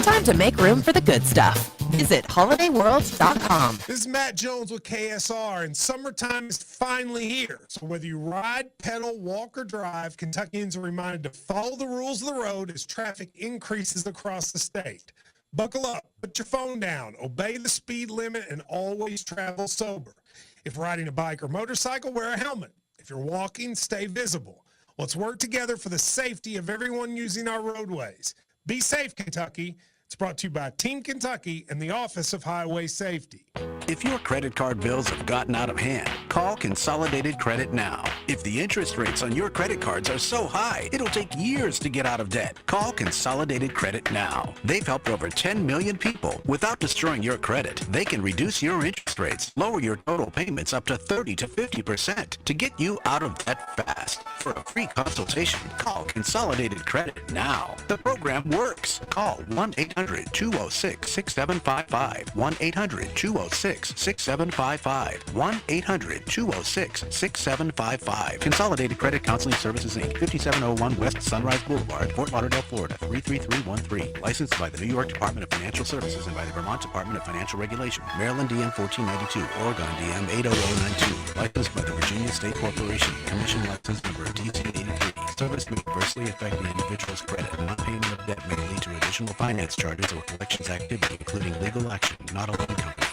Time to make room for the good stuff. Visit holidayworld.com. This is Matt Jones with KSR, and summertime is finally here. So whether you ride, pedal, walk, or drive, Kentuckians are reminded to follow the rules of the road as traffic increases across the state. Buckle up, put your phone down, obey the speed limit, and always travel sober. If riding a bike or motorcycle, wear a helmet. If you're walking, stay visible. Let's work together for the safety of everyone using our roadways. Be safe, Kentucky. It's brought to you by Team Kentucky and the Office of Highway Safety. If your credit card bills have gotten out of hand, call Consolidated Credit now. If the interest rates on your credit cards are so high, it'll take years to get out of debt. Call Consolidated Credit now. They've helped over 10 million people without destroying your credit. They can reduce your interest rates, lower your total payments up to 30 to 50% to get you out of debt fast. For a free consultation, call Consolidated Credit now. The program works. Call 1-800-206-6755. 1-800-206-6755. 1-800-206-6755. Consolidated Credit Counseling Services, Inc., 5701 West Sunrise Boulevard, Fort Lauderdale, Florida, 33313. Licensed by the New York Department of Financial Services and by the Vermont Department of Financial Regulation. Maryland DM 1492. Oregon DM 80092. Licensed by the Virginia State Corporation. Commission license number DC 83. Service may adversely affect the individual's credit. Non-payment of debt may lead to additional finance charges or collections activity, including legal action, not a loan company.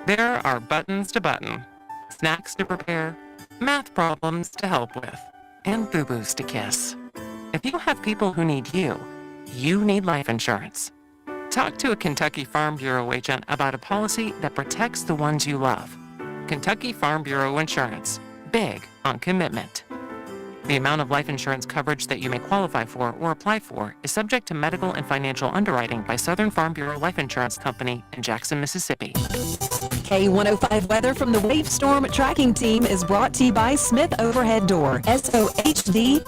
There are buttons to button, snacks to prepare, math problems to help with, and boo-boos to kiss. If you have people who need you, you need life insurance. Talk to a Kentucky Farm Bureau agent about a policy that protects the ones you love. Kentucky Farm Bureau Insurance. Big on commitment. The amount of life insurance coverage that you may qualify for or apply for is subject to medical and financial underwriting by Southern Farm Bureau Life Insurance Company in Jackson, Mississippi. K105 weather from the Wave Storm Tracking Team is brought to you by Smith Overhead Door, sohd.info.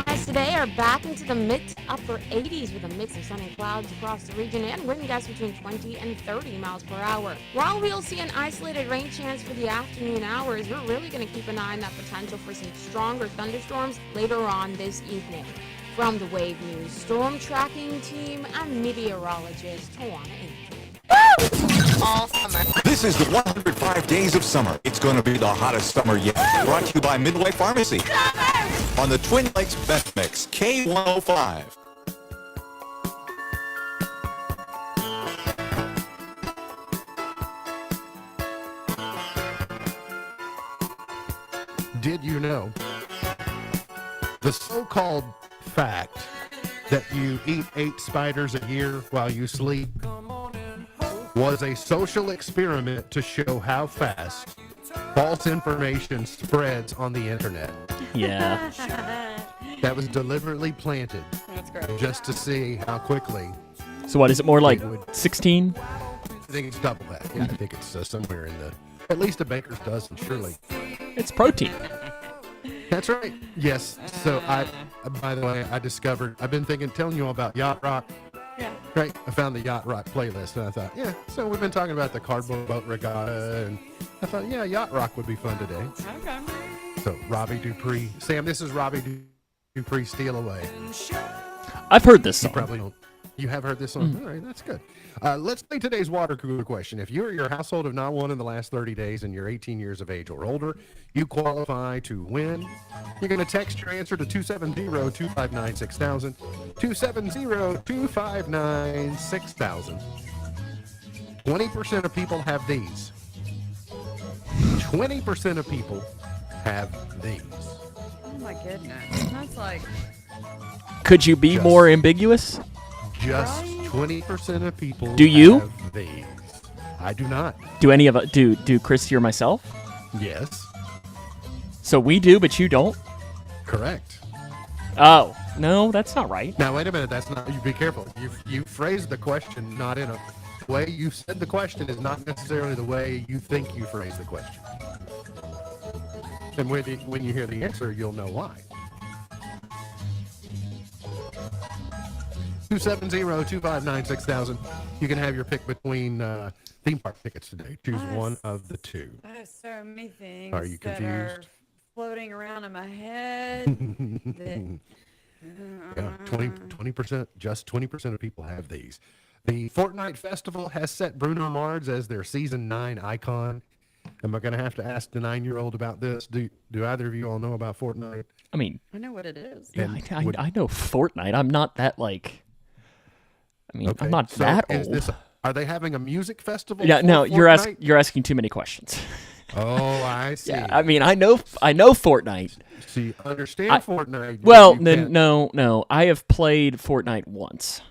Highs today are back into the mid to upper 80s with a mix of sun and clouds across the region and wind gusts between 20 and 30 miles per hour. While we'll see an isolated rain chance for the afternoon hours, we're really going to keep an eye on that potential for some stronger thunderstorms later on this evening. From the Wave News Storm Tracking Team, I'm meteorologist Tawana Ainsley. All summer. This is the 105 Days of Summer. It's going to be the hottest summer yet. Brought to you by Midway Pharmacy. On the Twin Lakes Best Mix, K105. Did you know the so-called fact that you eat 8 spiders a year while you sleep was a social experiment to show how fast false information spreads on the internet? Yeah. That was deliberately planted. That's great. Just to see how quickly. So what, is it more like 16? I think it's double that. Yeah, I think it's somewhere in the, at least a baker's dozen, surely. It's protein. That's right. Yes. So by the way, I've been telling you all about Yacht Rock. Yeah. Right. I found the Yacht Rock playlist and I thought, yeah, so we've been talking about the cardboard boat regatta and I thought, yeah, Yacht Rock would be fun today. Okay. So Robbie Dupree. Sam, this is Robbie Dupree, Steal Away. I've heard this song. You probably don't. You have heard this song? All right, that's good. Let's play today's water cooler question. If you or your household have not won in the last 30 days and you're 18 years of age or older, you qualify to win. You're going to text your answer to 270-259-6000. 270-259-6000. 20% of people have these. 20% of people have these. Oh my goodness. That's like... Could you be more ambiguous? Just 20% of people Do you? have these. I do not. Do any of us, do Christy or myself? Yes. So we do, but you don't? Correct. Oh, no, that's not right. Now, wait a minute. That's not, you be careful. You phrased the question not in a way you said the question is not necessarily the way you think you phrased the question. And when you hear the answer, you'll know why. 270-259-6000. You can have your pick between theme park tickets today. Choose one of the two. I have so many things Are you that are confused? floating around in my head. Yeah, 20%, just 20% of people have these. The Fortnite Festival has set Bruno Mars as their season 9 icon. Am I going to have to ask the 9-year-old about this? Do either of you all know about Fortnite? I mean, I know what it is. yeah, I know Fortnite. I'm not that I'm not so that is old. Are they having a music festival? Yeah, for no, Fortnite? you're asking too many questions. Oh, I see. Yeah, I mean, I know Fortnite. See, understand Fortnite. Well, you then can't- no. I have played Fortnite once.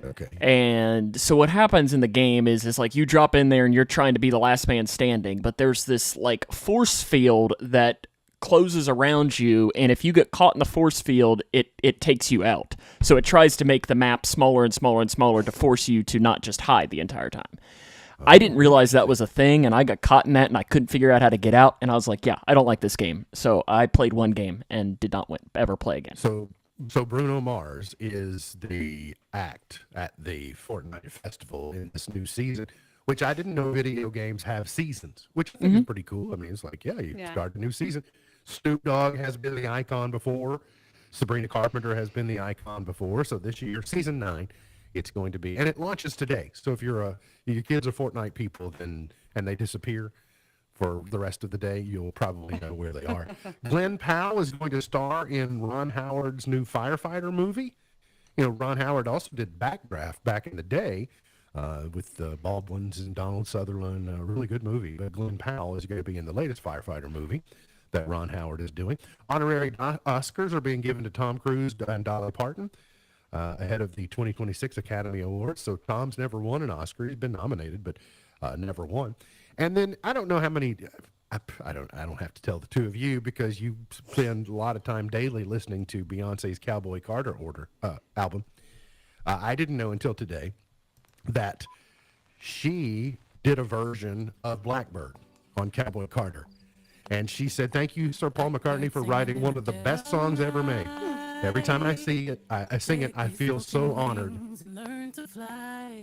Okay. And so what happens in the game is like you drop in there and you're trying to be the last man standing, but there's this like force field that closes around you, and if you get caught in the force field, it takes you out. So it tries to make the map smaller and smaller and smaller to force you to not just hide the entire time. I didn't realize that was a thing, and I got caught in that, and I couldn't figure out how to get out, and I was like, yeah, I don't like this game. So I played one game and did not ever play again. So Bruno Mars is the act at the Fortnite Festival in this new season, which I didn't know video games have seasons, which I think is pretty cool. I mean, it's like, you start a new season. Snoop Dogg has been the icon before. Sabrina Carpenter has been the icon before. So this year, season 9, it's going to be, and it launches today. So if your kids are Fortnite people, and they disappear for the rest of the day, you'll probably know where they are. Glenn Powell is going to star in Ron Howard's new Firefighter movie. You know, Ron Howard also did Backdraft back in the day with the Baldwins and Donald Sutherland. A really good movie. But Glenn Powell is going to be in the latest Firefighter movie that Ron Howard is doing. Honorary Oscars are being given to Tom Cruise and Dolly Parton ahead of the 2026 Academy Awards. So Tom's never won an Oscar. He's been nominated, but never won. And then I don't know how many. I don't have to tell the two of you because you spend a lot of time daily listening to Beyonce's Cowboy Carter album. I didn't know until today that she did a version of Blackbird on Cowboy Carter. And she said, "Thank you, Sir Paul McCartney, for writing one of the best songs ever made. Every time I see it, I sing it, I feel so honored."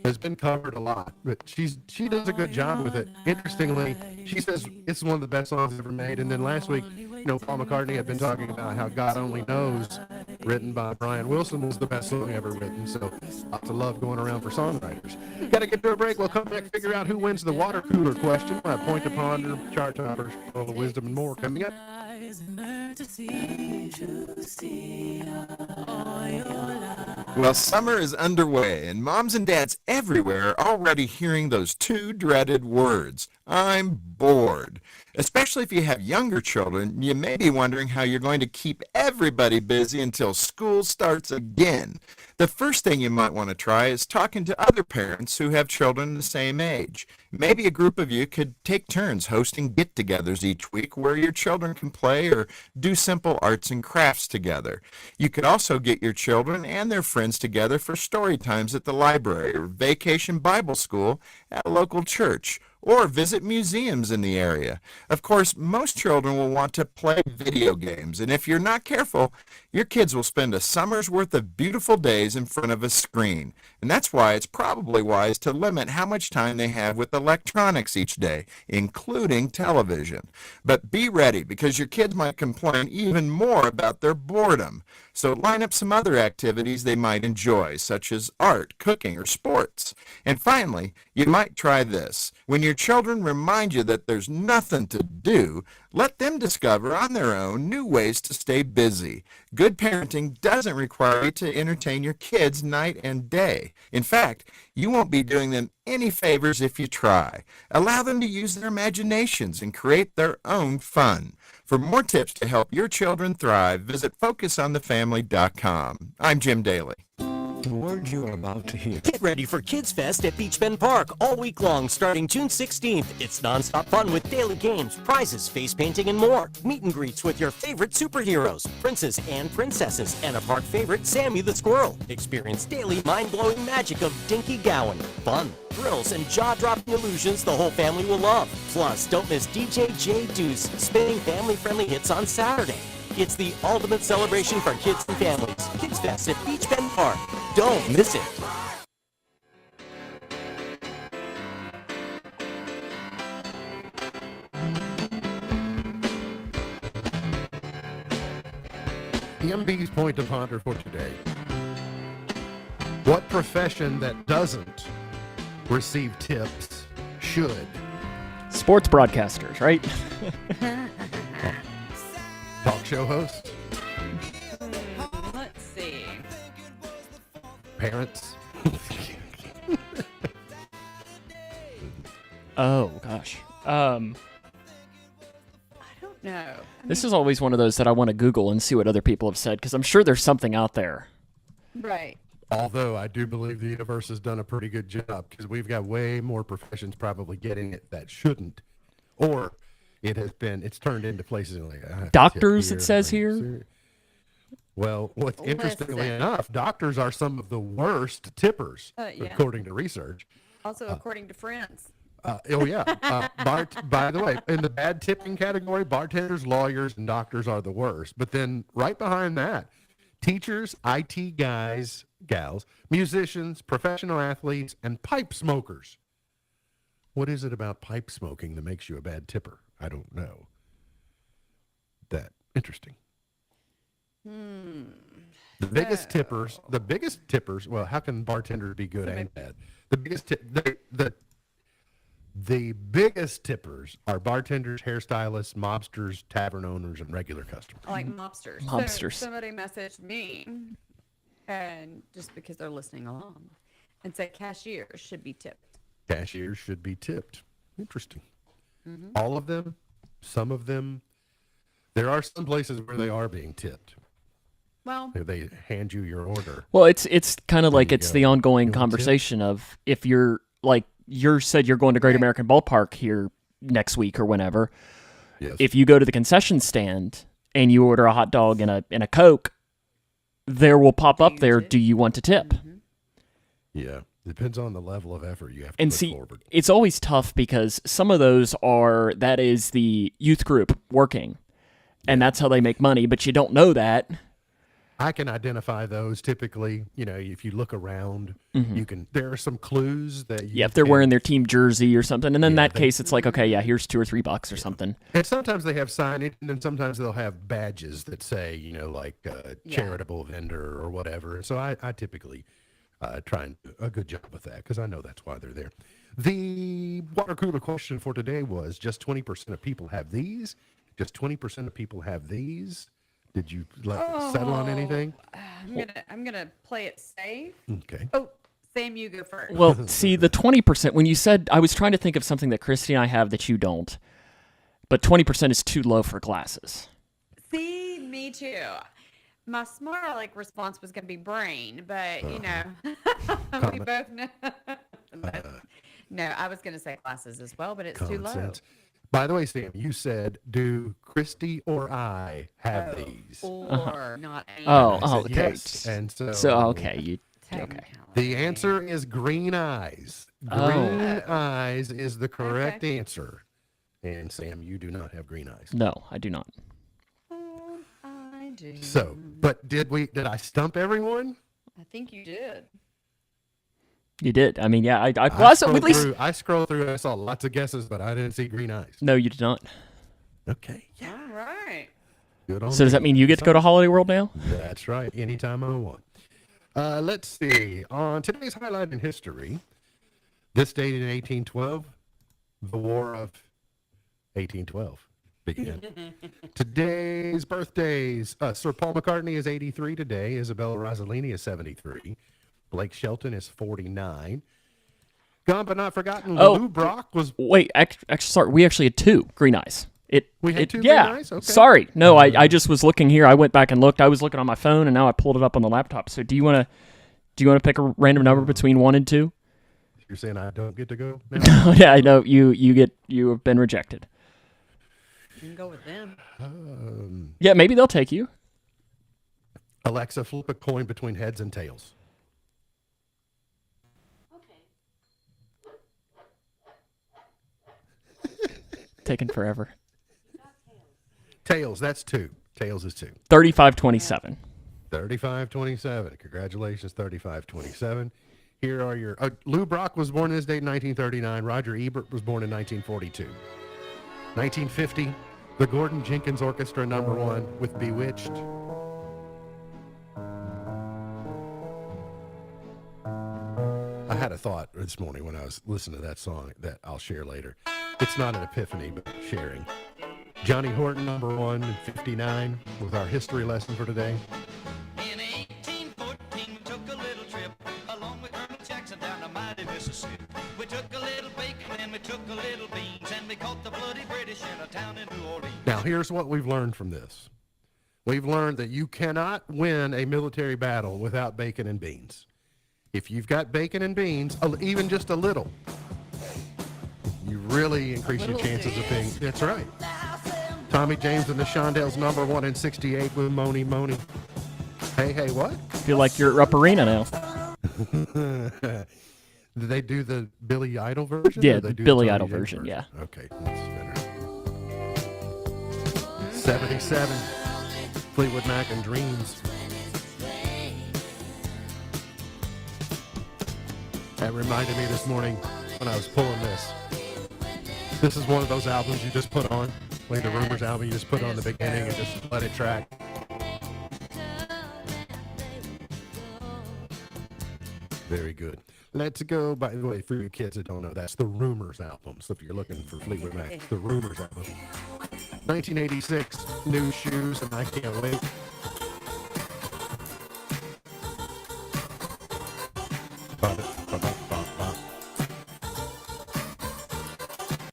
It's been covered a lot, but she does a good job with it. Interestingly, she says it's one of the best songs ever made. And then last week, Paul McCartney had been talking about how God Only Knows, written by Brian Wilson, was the best song ever written. So lots of love going around for songwriters. Got to get to a break. We'll come back, figure out who wins the water cooler question. We'll have Point to Ponder, chart toppers, full of wisdom, and more coming up. Well, summer is underway, and moms and dads everywhere are already hearing those two dreaded words. I'm bored. Especially if you have younger children, you may be wondering how you're going to keep everybody busy until school starts again. The first thing you might want to try is talking to other parents who have children the same age. Maybe a group of you could take turns hosting get-togethers each week where your children can play or do simple arts and crafts together. You could also get your children and their friends together for story times at the library or vacation Bible school at a local church, or visit museums in the area. Of course, most children will want to play video games, and if you're not careful, your kids will spend a summer's worth of beautiful days in front of a screen. And that's why it's probably wise to limit how much time they have with electronics each day, including television. But be ready, because your kids might complain even more about their boredom. So line up some other activities they might enjoy, such as art, cooking, or sports. And finally, you might try this. When your children remind you that there's nothing to do, let them discover on their own new ways to stay busy. Good parenting doesn't require you to entertain your kids night and day. In fact, you won't be doing them any favors if you try. Allow them to use their imaginations and create their own fun. For more tips to help your children thrive, visit FocusOnTheFamily.com. I'm Jim Daly. The words you are about to hear. Get ready for Kids Fest at Beach Bend Park all week long starting June 16th. It's nonstop fun with daily games, prizes, face painting, and more. Meet and greets with your favorite superheroes, princes and princesses, and a park favorite, Sammy the Squirrel. Experience daily mind-blowing magic of Dinky Gowan. Fun, thrills, and jaw-dropping illusions the whole family will love. Plus, don't miss DJ J Deuce spinning family-friendly hits on Saturday. It's the ultimate celebration for kids and families. Kids Fest at Beach Bend Park. Don't miss it. EMB's point to ponder for today. What profession that doesn't receive tips should? Sports broadcasters, right? Talk show host? Let's see. Parents? Oh, gosh. I don't know. This is always one of those that I want to Google and see what other people have said, because I'm sure there's something out there. Right. Although I do believe the universe has done a pretty good job, because we've got way more professions probably getting it that shouldn't. Or it's turned into places like Doctors, it says here. Well, what's interestingly enough, doctors are some of the worst tippers, Yeah. according to research. Also, according to friends. Oh, yeah. By the way, in the bad tipping category, bartenders, lawyers, and doctors are the worst. But then right behind that, teachers, IT guys, gals, musicians, professional athletes, and pipe smokers. What is it about pipe smoking that makes you a bad tipper? I don't know. That interesting. The biggest tippers, well, how can bartenders be good and bad? The biggest tippers are bartenders, hairstylists, mobsters, tavern owners, and regular customers. I like mobsters. Mobsters. So somebody messaged me, and just because they're listening along, and said cashiers should be tipped. Cashiers should be tipped. Interesting. All of them, some of them. There are some places where they are being tipped. Well, They hand you your order. Well, it's kind of like you it's go. the ongoing You want conversation of if you're like you said you're going to Great American Ballpark here next week or whenever. Yes. If you go to the concession stand and you order a hot dog and a Coke, there will pop up there, do you want to tip? Yeah. Depends on the level of effort you have to And put see, forward. it's always tough because some of those that is the youth group working, and that's how they make money, but you don't know that. I can identify those typically. If you look around, there are some clues that you Yeah, if they're can- wearing their team jersey or something, and then in that case, it's like, okay, yeah, here's $2 or $3 or something. And sometimes they have signage, and then sometimes they'll have badges that say, like charitable vendor or whatever. So I typically try and do a good job with that because I know that's why they're there. The water cooler question for today was just 20% of people have these. Just 20% of people have these. Did you settle on anything? I'm gonna play it safe. Okay. Oh, Sam, you go first. Well, see, the 20%, when you said, I was trying to think of something that Christy and I have that you don't, but 20% is too low for glasses. See, me too. My smart aleck response was gonna be brain, but we both know. No, I was gonna say glasses as well, but it's too Common low. sense. By the way, Sam, you said, do Christy or I have these? Or not. Oh, I said okay. yes. And so Okay. the answer is green eyes. Green eyes is the correct answer. And Sam, you do not have green eyes. No, I do not. I do. So, but did I stump everyone? I think you did. You did. I mean, yeah, I scrolled through. I saw lots of guesses, but I didn't see green eyes. No, you did not. Okay. All right. Good on So does that mean you get to go to Holiday World now? That's right. Anytime I want. Let's see. On today's highlight in history, this date in 1812, the War of 1812 began. Today's birthdays. Sir Paul McCartney is 83 today. Isabella Rossellini is 73. Blake Shelton is 49. Gone but not forgotten. Lou Brock was. Wait, actually, sorry, we actually had 2 green eyes. We had 2 yeah. green eyes? Okay. Sorry, no, I just was looking here. I went back and looked. I was looking on my phone, and now I pulled it up on the laptop. So do you want Do you want to pick a random number between 1 and 2? You're saying I don't get to go now? Yeah, I know you have been rejected. You can go with them. Yeah, maybe they'll take you. Alexa, flip a coin between heads and tails. Taking forever. Tails, that's 2. Tails is 2. 35-27. 35-27. Congratulations, 35-27. Here are your... Lou Brock was born this date in 1939. Roger Ebert was born in 1942. 1950, the Gordon Jenkins Orchestra #1 with Bewitched. I had a thought this morning when I was listening to that song that I'll share later. It's not an epiphany, but sharing. Johnny Horton, #1 in 59, was our history lesson for today. In 1814, we took a little trip along with Colonel Jackson down the mighty Mississippi. We took a little bacon and we took a little beans, and we caught the bloody British in a town in New Orleans. Now, here's what we've learned from this. We've learned that you cannot win a military battle without bacon and beans. If you've got bacon and beans, even just a little, you really increase your chances of being... That's right. Tommy James and the Shondells, #1 in 68 with Moni Moni. Hey, hey, what? Feel like you're at Rupp Arena now. Did they do the Billy Idol version? Yeah, or they the do Billy Tony Idol James version, yeah. Okay, that's better. 77, Fleetwood Mac and Dreams. That reminded me this morning when I was pulling this. This is one of those albums you just put on, like the Rumors album, you just put on the beginning and just let it track. Very good. Let's go, by the way, for you kids that don't know, that's the Rumors album. So if you're looking for Fleetwood Mac, it's the Rumors album. 1986, New Shoes, and I Can't Wait.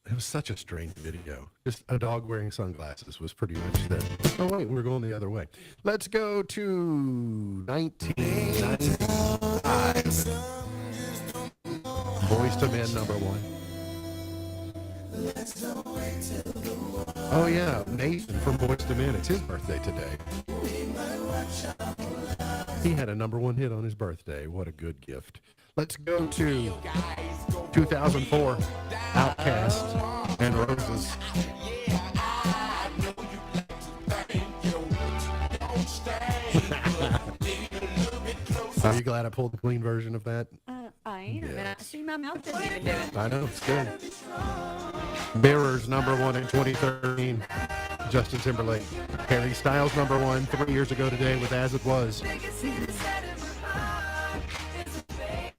It was such a strange video. Just a dog wearing sunglasses was pretty much the... Oh, wait, we're going the other way. Let's go to 1995. Boys to Men, #1. Oh, yeah, Nathan from Boys to Men. It's his birthday today. He had a #1 hit on his birthday. What a good gift. Let's go to 2004, Outkast and Roses. Are you glad I pulled the clean version of that? I am, and I Yes. see my mouth doesn't even do it. I know, it's good. Mirrors, #1 in 2013. Justin Timberlake. Harry Styles, #1 3 years ago today with As It Was.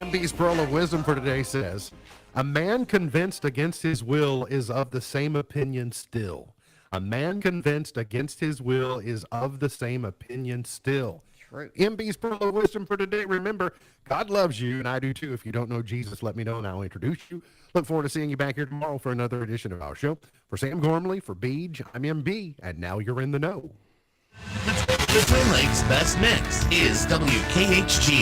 MB's Pearl of Wisdom for today says, a man convinced against his will is of the same opinion still. A man convinced against his will is of the same opinion still. True. MB's Pearl of Wisdom for today. Remember, God loves you, and I do too. If you don't know Jesus, let me know, and I'll introduce you. Look forward to seeing you back here tomorrow for another edition of our show. For Sam Gormley, for Beej, I'm MB, and now you're in the know. The Twin Lakes Best Mix is WKHG.